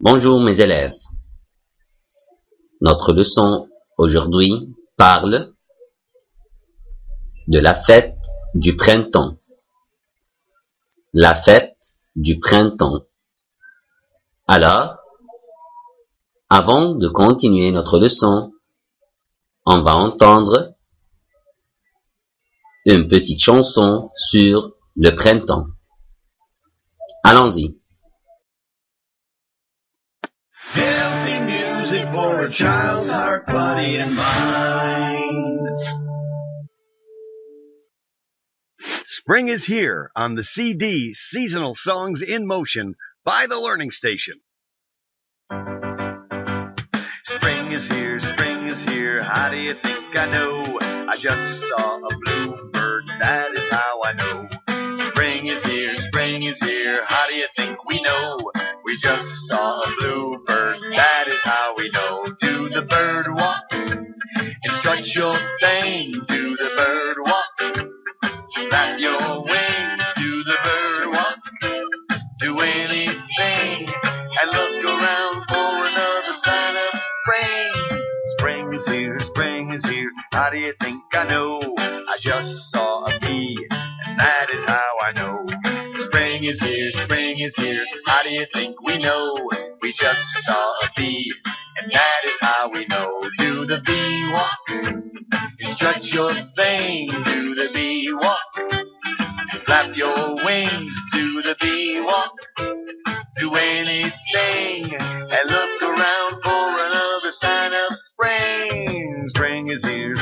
Bonjour mes élèves. Notre leçon aujourd'hui parle de la fête du printemps. La fête du printemps. Alors, avant de continuer notre leçon, on va entendre une petite chanson sur le printemps. Allons-y. Healthy music for a child's heart, body, and mind. Spring is here on the CD Seasonal Songs in Motion by the Learning Station. Spring is here, how do you think I know? I just saw a bluebird, that is how I know. Spring is here, how do you think we know? We just saw a bluebird, that is how we know. Do the bird walk and strut your thing? Do the bird walk, flap your wings? Do the bird walk, do anything and look around for another sign of spring. Spring is here, how do you think I know? I just saw a bee, and that is how I know. Spring is here, how do you think we know? We just saw a bee, and that is how we know. Do the bee walk, you strut your thing? Do the bee walk, flap your wings? Do the bee walk, do anything and look around for another sign of spring. Spring is here,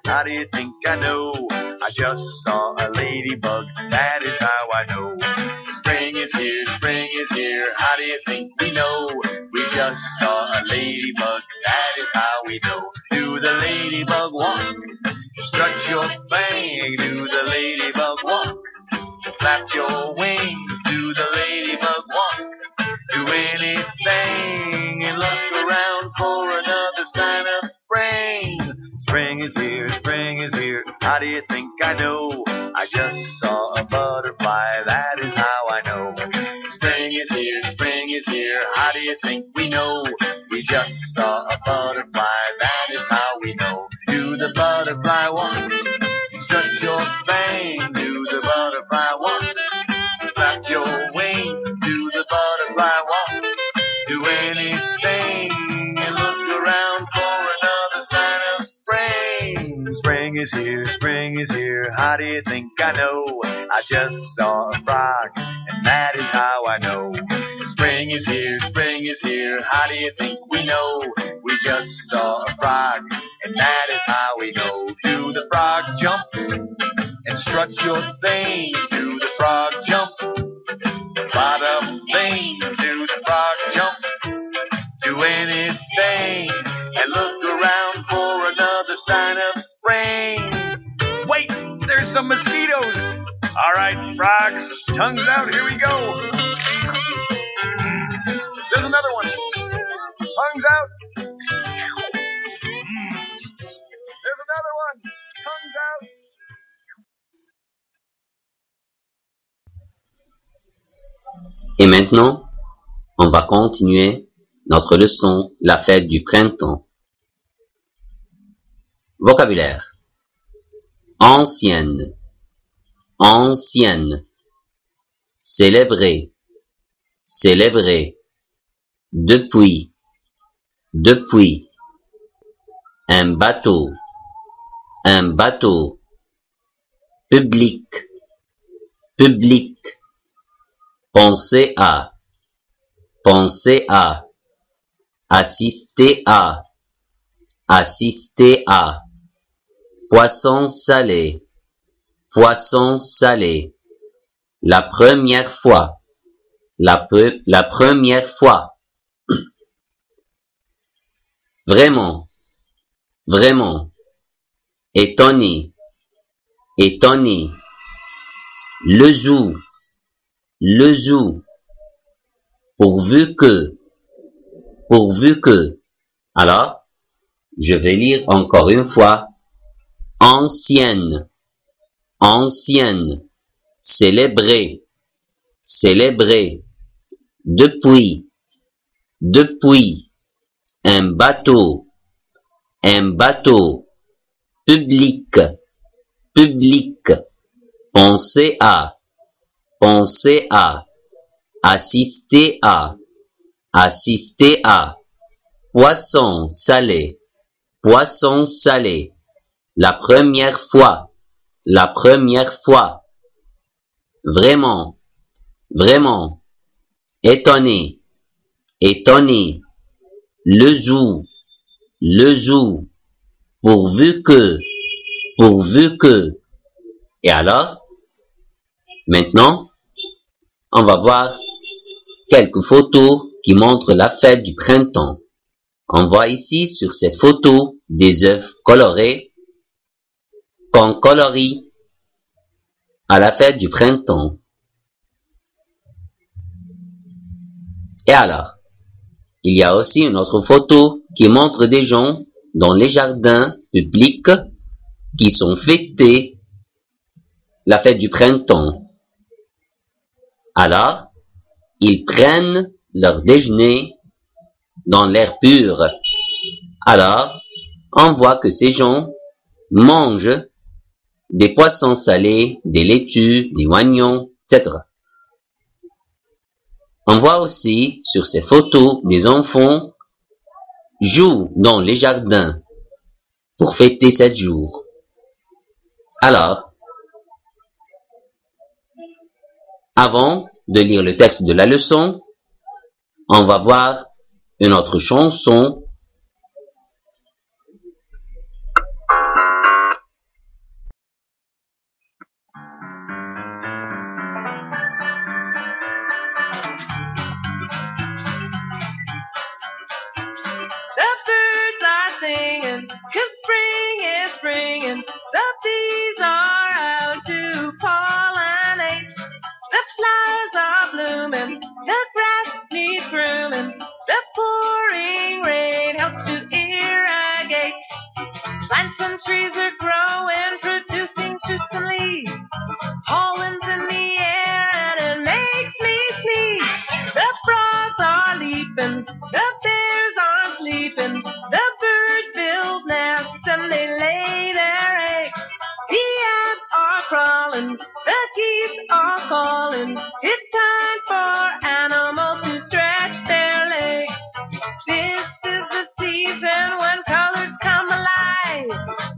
how do you think I know? I just saw a ladybug, that is how I know. Spring is here, how do you think we know? We just saw a ladybug, that is how we know. Do the ladybug walk, strut your thing? Do the ladybug walk, flap your wings? Do the ladybug walk, do anything and look around for another sign of spring. Spring is here, how do you think I know? I just saw a butterfly, that is how I know. Spring is here, how do you think we know? We just saw a butterfly, that is how we know. Do the butterfly walk, strut your thing? Do the butterfly walk, flap your wings? Do the butterfly walk, do anything and look around for another sign of spring. Spring is here, how do you think I know? I just saw a frog, and that is how I know. Spring is here, how do you think we know? We just saw a frog, and that is how we know. Do the frog jump and strut your thing? Do the frog jump, bada bing? Do the frog jump, do anything and look around for another sign of spring. Wait, there's some mosquitoes. All right, frogs, tongues out, here we go. There's another one. Tongues out. There's another one. Tongues out. Et maintenant, on va continuer notre leçon, la fête du printemps. Vocabulaire. Ancienne, ancienne. Célébrer, célébrer. Depuis, depuis. Un bateau, un bateau. Public, public. Penser à, penser à. Assister à, assister à. Poisson salé, poisson salé. La première fois, la première fois. Vraiment, vraiment. Étonné, étonné. Le jour, le jour. Pourvu que, pourvu que. Alors, je vais lire encore une fois. Ancienne, ancienne. Célébrer, célébrer. Depuis, depuis, un bateau, public, penser à, assister à, poisson salé, la première fois, vraiment, étonné, le zoo, pourvu que, et alors, maintenant, on va voir quelques photos qui montrent la fête du printemps. On voit ici sur cette photo des œufs colorés qu'on colorie à la fête du printemps. Et alors, il y a aussi une autre photo qui montre des gens dans les jardins publics qui sont fêtés la fête du printemps. Alors, ils prennent leur déjeuner dans l'air pur. Alors, on voit que ces gens mangent des poissons salés, des laitues, des oignons, etc. On voit aussi sur cette photo des enfants jouent dans les jardins pour fêter 7 jours. Alors, avant de lire le texte de la leçon, on va voir une autre chanson. The birds are singing, 'cause spring is springing. The bees are out to pollinate. The flowers are blooming, the grass needs grooming. The pouring rain helps to irrigate. Plants and trees are growing, producing shoots and leaves. Pollen's in the air and it makes me sneeze. The frogs are leaping, the bears aren't sleeping. The birds build nests and they lay their eggs. The ants are crawling, the geese are calling. It's time for animals to stretch their legs. This is the season when colors come alive.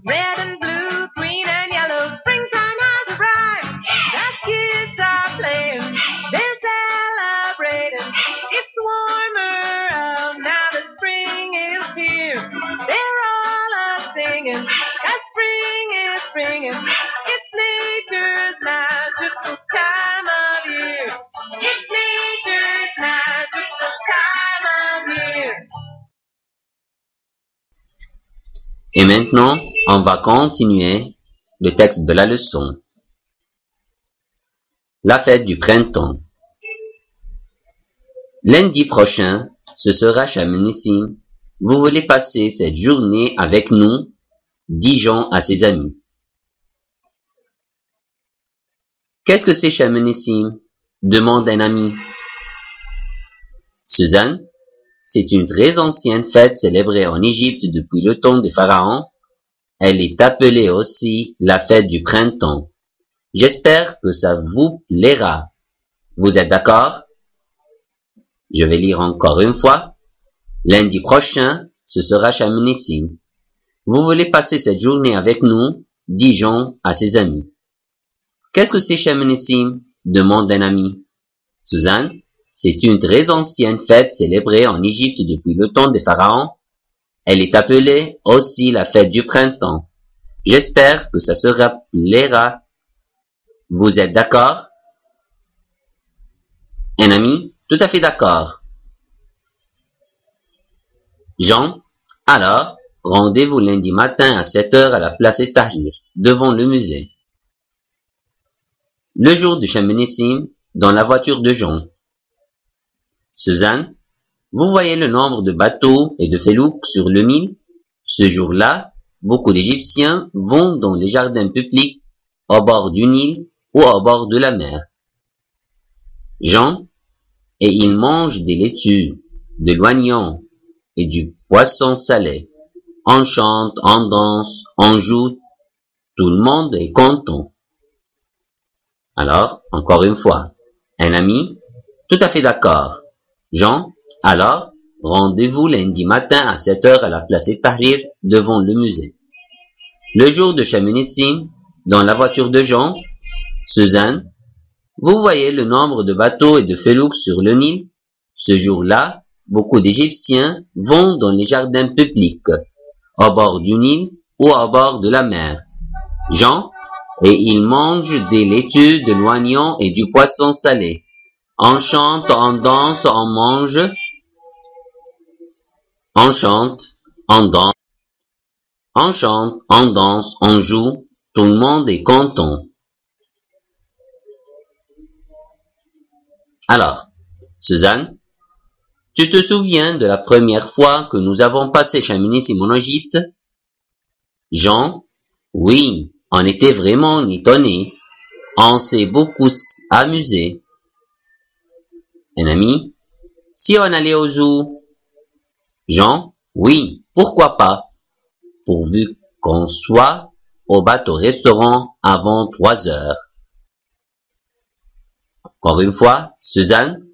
Red and blue, green and yellow, springtime has arrived. The kids are playing, they're celebrating. It's warmer out now that spring is here. They're all singing, 'cause spring is springing. It's nature's magical time of year. It's nature's magical time of year. Et maintenant, on va continuer le texte de la leçon. La fête du printemps. Lundi prochain, ce sera Shamanissim. Vous voulez passer cette journée avec nous, dit Jean à ses amis. Qu'est-ce que c'est Shamanissim? Demande un ami. Suzanne, c'est une très ancienne fête célébrée en Égypte depuis le temps des pharaons. Elle est appelée aussi la fête du printemps. J'espère que ça vous plaira. Vous êtes d'accord? Je vais lire encore une fois. Lundi prochain, ce sera Shamanissim. Vous voulez passer cette journée avec nous, dit Jean à ses amis. Qu'est-ce que c'est Shamanissim? Demande un ami. Suzanne, c'est une très ancienne fête célébrée en Égypte depuis le temps des pharaons. Elle est appelée aussi la fête du printemps. J'espère que ça se plaira. Vous êtes d'accord? Un ami? Tout à fait d'accord. Jean, alors, rendez-vous lundi matin à 7 heures à la place Tahrir, devant le musée. Le jour du Shamanissim, dans la voiture de Jean. Suzanne, vous voyez le nombre de bateaux et de felouks sur le Nil? Ce jour-là, beaucoup d'Égyptiens vont dans les jardins publics au bord du Nil ou au bord de la mer. Jean, et ils mangent des laitues. de l'oignon et du poisson salé. On chante, on danse, on joue, tout le monde est content. Alors, encore une fois, un ami? Tout à fait d'accord. Jean? Alors, rendez-vous lundi matin à 7 heures à la place Tahrir devant le musée. Le jour de Shamanissim, dans la voiture de Jean, Suzanne, vous voyez le nombre de bateaux et de felouks sur le Nil? Ce jour-là, beaucoup d'Égyptiens vont dans les jardins publics, au bord du Nil ou au bord de la mer. Jean, et ils mangent des laitues, de l'oignon et du poisson salé. On chante, on danse, on mange, on chante, on danse, on chante, on danse, on joue, tout le monde est content. Alors, Suzanne, tu te souviens de la première fois que nous avons passé Shamanissim en Égypte? Jean, oui, on était vraiment étonnés. On s'est beaucoup amusé. Un ami, si on allait au zoo? Jean, oui, pourquoi pas, pourvu qu'on soit au bateau-restaurant avant 3 heures. Encore une fois, Suzanne,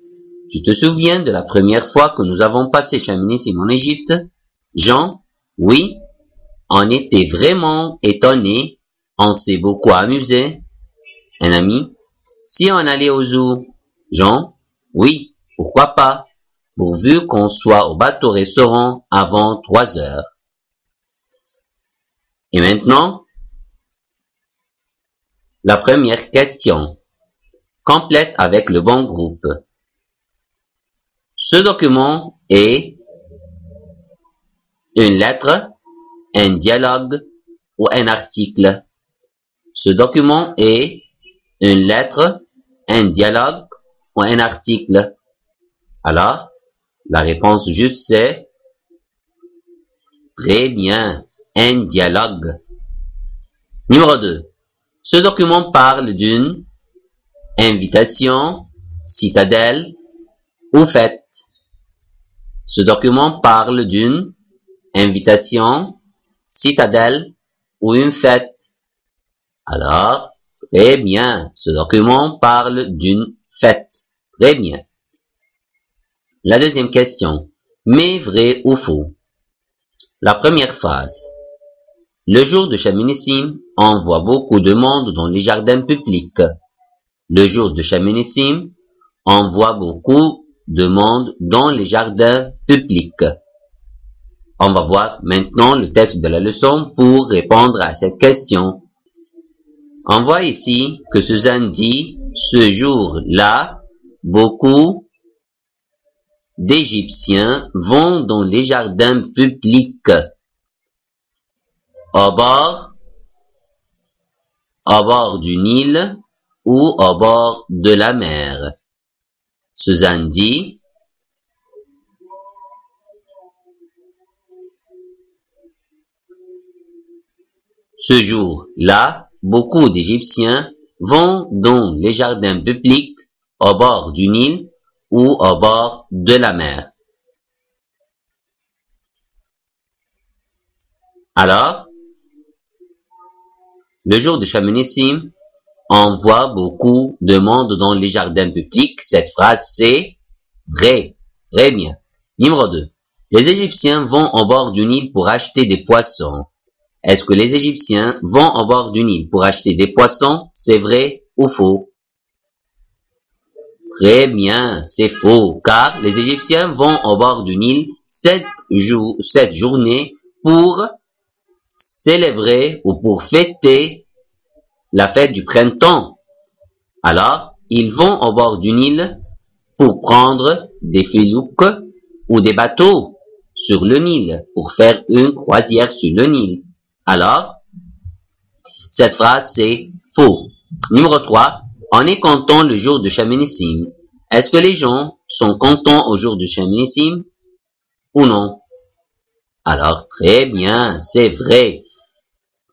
tu te souviens de la première fois que nous avons passé Shamanissim en Égypte? Jean, oui, on était vraiment étonnés, on s'est beaucoup amusé. Un ami, si on allait au zoo? Jean, oui, pourquoi pas, pourvu qu'on soit au bateau-restaurant avant 3 heures. Et maintenant, la première question. Complète avec le bon groupe. Ce document est une lettre, un dialogue ou un article. Ce document est une lettre, un dialogue ou un article. Alors, la réponse juste c'est très bien, un dialogue. Numéro 2. Ce document parle d'une invitation, citadelle ou fête. Ce document parle d'une invitation, citadelle ou une fête. Alors, très bien, ce document parle d'une fête. Très bien. La deuxième question. Mais vrai ou faux? La première phrase. Le jour de Shamanissim, on voit beaucoup de monde dans les jardins publics. Le jour de Shamanissim, on voit beaucoup de monde dans les jardins publics. On va voir maintenant le texte de la leçon pour répondre à cette question. On voit ici que Suzanne dit, ce jour-là, beaucoup d'Égyptiens vont dans les jardins publics. Au bord du Nil ou au bord de la mer. Suzanne dit, ce jour-là, beaucoup d'Égyptiens vont dans les jardins publics au bord du Nil ou au bord de la mer. Alors, le jour de Shamanissim, on voit beaucoup de monde dans les jardins publics. Cette phrase, c'est vrai. Très bien. Numéro 2. Les Égyptiens vont au bord du Nil pour acheter des poissons. Est-ce que les Égyptiens vont au bord du Nil pour acheter des poissons? C'est vrai ou faux? Très bien, c'est faux, car les Égyptiens vont au bord du Nil cette journée pour célébrer ou pour fêter la fête du printemps. Alors, ils vont au bord du Nil pour prendre des felouks ou des bateaux sur le Nil, pour faire une croisière sur le Nil. Alors, cette phrase c'est faux. Numéro 3, on est content le jour de Shamanissim. Est-ce que les gens sont contents au jour de Shamanissim ou non? Alors, très bien, c'est vrai.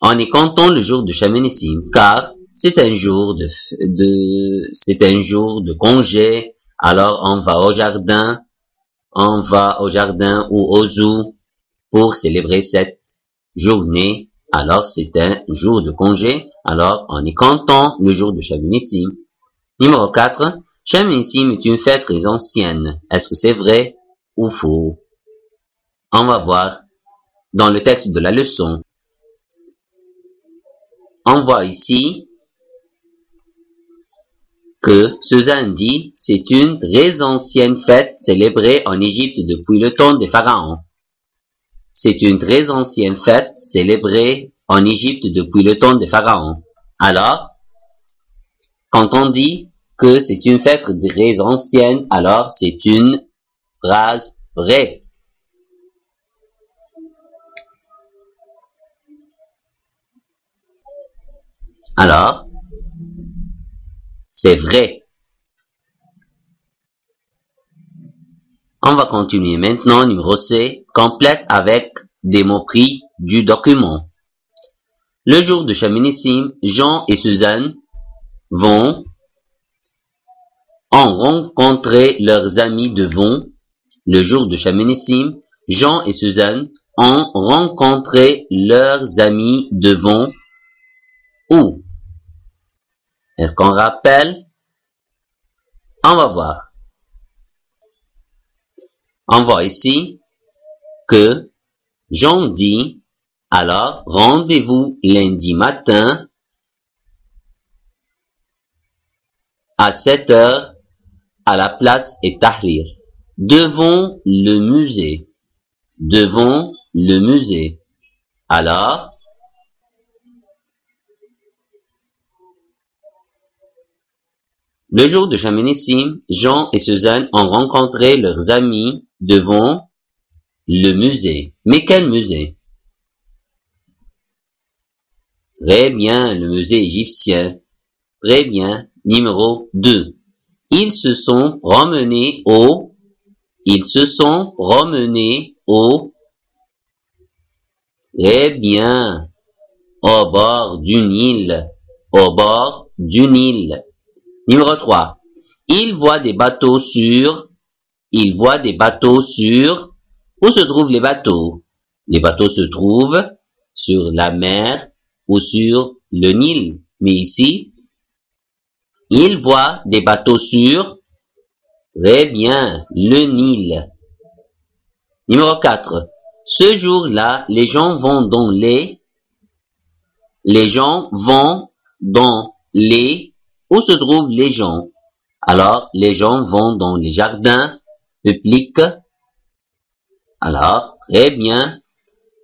On est content le jour de Shamanissim, car c'est un jour de congé. Alors, on va au jardin, on va au jardin ou au zoo pour célébrer cette journée. Alors c'est un jour de congé. Alors on est content le jour de Shaminissim. Numéro 4. Shaminissim est une fête très ancienne. Est-ce que c'est vrai ou faux? On va voir dans le texte de la leçon. On voit ici que Suzanne dit c'est une très ancienne fête célébrée en Égypte depuis le temps des pharaons. C'est une très ancienne fête célébrée en Égypte depuis le temps des pharaons. Alors, quand on dit que c'est une fête très ancienne, alors c'est une phrase vraie. Alors, c'est vrai. On va continuer maintenant, numéro C, complète avec des mots pris du document. Le jour de Shaminissim, Jean et Suzanne ont rencontré leurs amis devant. Le jour de Shaminissim, Jean et Suzanne ont rencontré leurs amis devant où? Est-ce qu'on rappelle? On va voir. On voit ici que Jean dit, alors rendez-vous lundi matin à 7 heures à la place Tahrir, devant le musée. Devant le musée. Alors, le jour de Shaminissim, Jean et Suzanne ont rencontré leurs amis devant le musée. Mais quel musée? Très bien, le musée égyptien. Très bien. Numéro 2. Ils se sont promenés au très bien, au bord du Nil. Au bord du Nil. Numéro 3. Il voit des bateaux sur... Où se trouvent les bateaux? Les bateaux se trouvent sur la mer ou sur le Nil. Mais ici, il voit des bateaux sur... Très bien, le Nil. Numéro 4. Ce jour-là, les gens vont dans les... Où se trouvent les gens? Alors, les gens vont dans les jardins publics. Alors, très bien,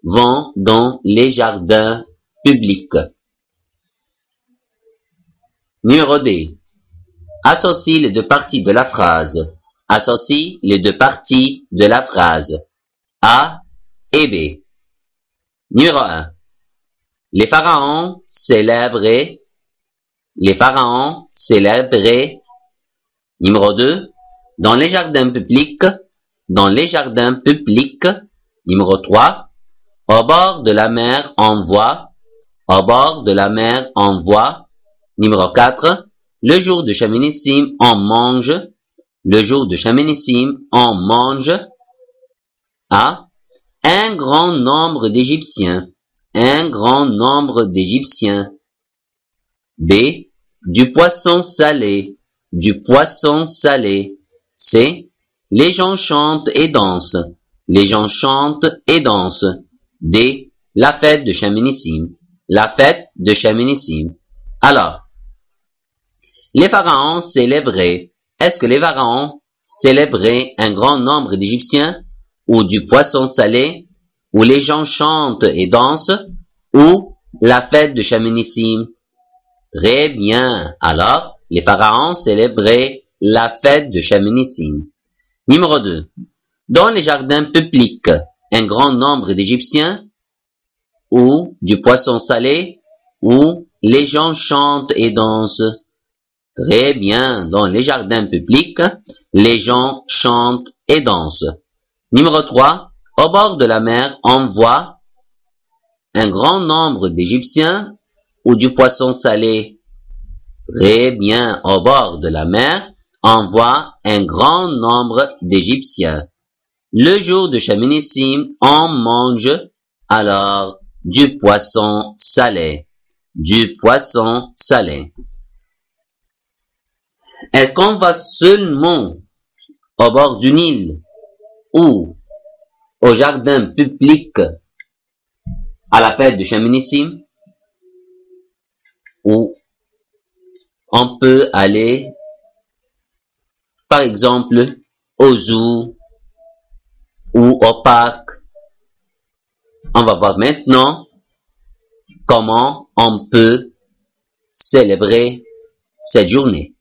vont dans les jardins publics. Numéro D. Associe les deux parties de la phrase. Associe les deux parties de la phrase. A et B. Numéro 1. Les pharaons célébraient. Numéro 2. Dans les jardins publics. Numéro 3. Au bord de la mer on voit. Numéro 4. Le jour de Shaminissim on mange. A. Un grand nombre d'Égyptiens. B. Du poisson salé. C. Les gens chantent et dansent. D. La fête de Shaminissim. Alors, les pharaons célébraient. Est-ce que les pharaons célébraient un grand nombre d'Égyptiens ou du poisson salé, ou les gens chantent et dansent, ou la fête de Shaminissim? Très bien. Alors, les pharaons célébraient la fête de Shaminissim. Numéro 2. Dans les jardins publics, un grand nombre d'Égyptiens, ou du poisson salé, ou les gens chantent et dansent. Très bien. Dans les jardins publics, les gens chantent et dansent. Numéro 3. Au bord de la mer, on voit un grand nombre d'Égyptiens ou du poisson salé. Très bien. Au bord de la mer, on voit un grand nombre d'Égyptiens. Le jour de Shaminissim, on mange alors du poisson salé. Du poisson salé. Est-ce qu'on va seulement au bord du Nil ou au jardin public à la fête de Shaminissim? Ou on peut aller, par exemple, au zoo ou au parc. On va voir maintenant comment on peut célébrer cette journée.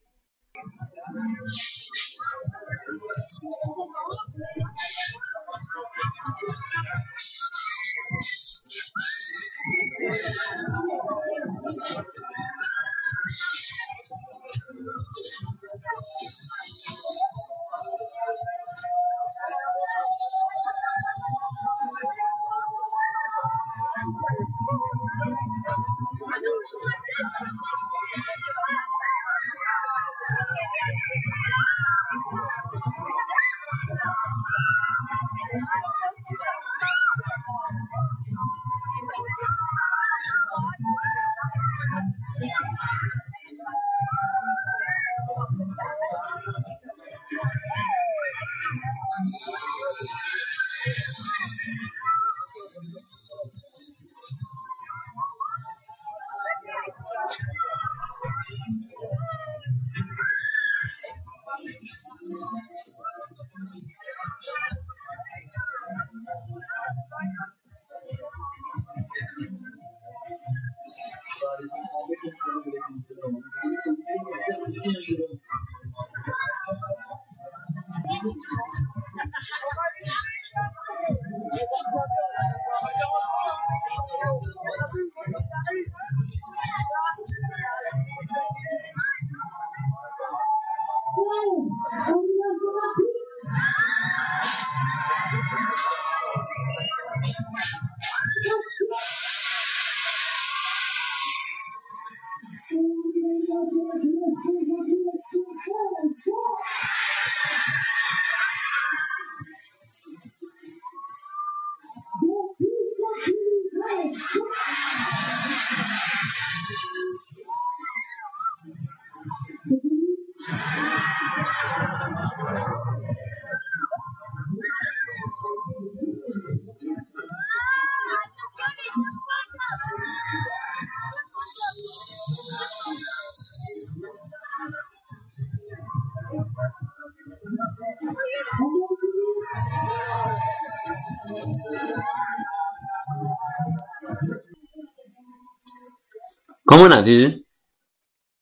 Comme on a vu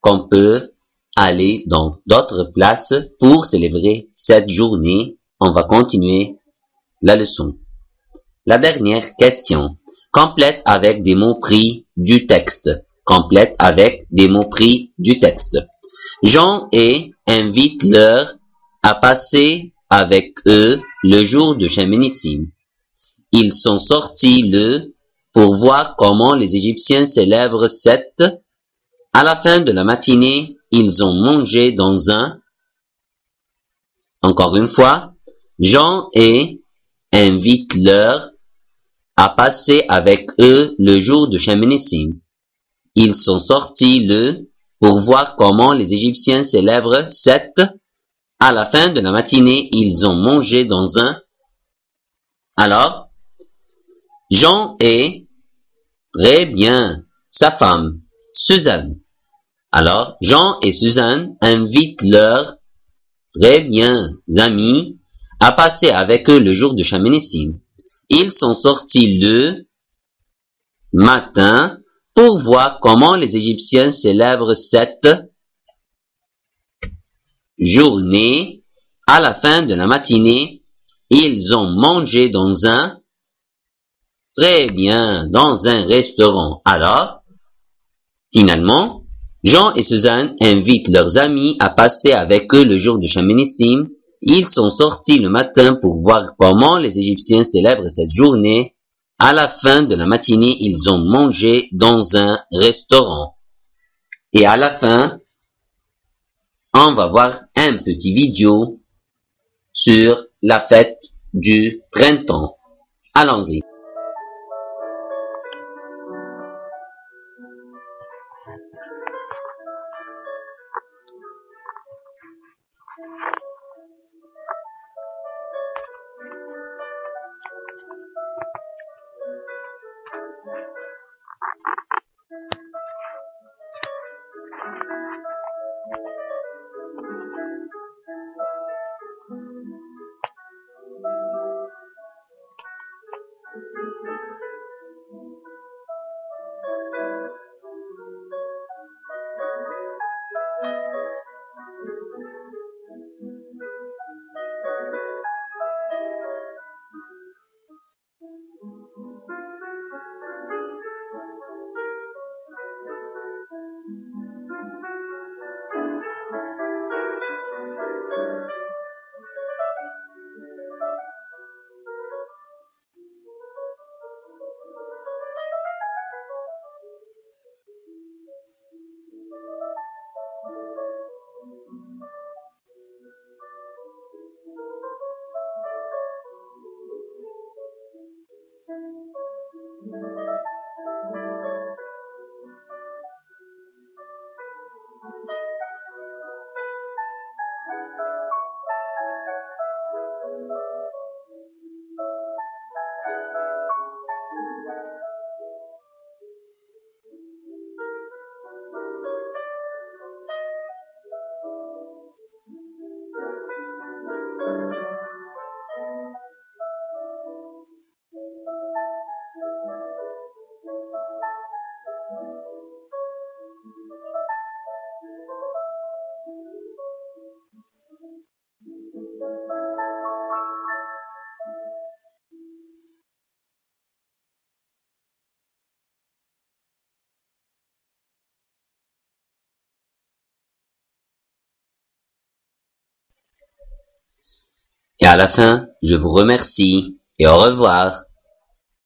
qu'on peut aller dans d'autres places pour célébrer cette journée, on va continuer la leçon. La dernière question. Complète avec des mots pris du texte. Complète avec des mots pris du texte. Jean et invite leur à passer avec eux le jour de Shaminissim. Ils sont sortis le pour voir comment les Égyptiens célèbrent cette. À la fin de la matinée, ils ont mangé dans un. Encore une fois, Jean et invite leur à passer avec eux le jour de Shaminissim. Ils sont sortis le pour voir comment les Égyptiens célèbrent cette. À la fin de la matinée, ils ont mangé dans un. Alors, Jean et, très bien, sa femme, Suzanne. Alors, Jean et Suzanne invitent leurs, très bien, amis à passer avec eux le jour de Shaminissim. Ils sont sortis le matin pour voir comment les Égyptiens célèbrent cette journée. À la fin de la matinée, ils ont mangé dans un. Très bien, dans un restaurant. Alors, finalement, Jean et Suzanne invitent leurs amis à passer avec eux le jour de Shaminissim. Ils sont sortis le matin pour voir comment les Égyptiens célèbrent cette journée. À la fin de la matinée, ils ont mangé dans un restaurant. Et à la fin, on va voir un petit vidéo sur la fête du printemps. Allons-y. Et à la fin, je vous remercie et au revoir.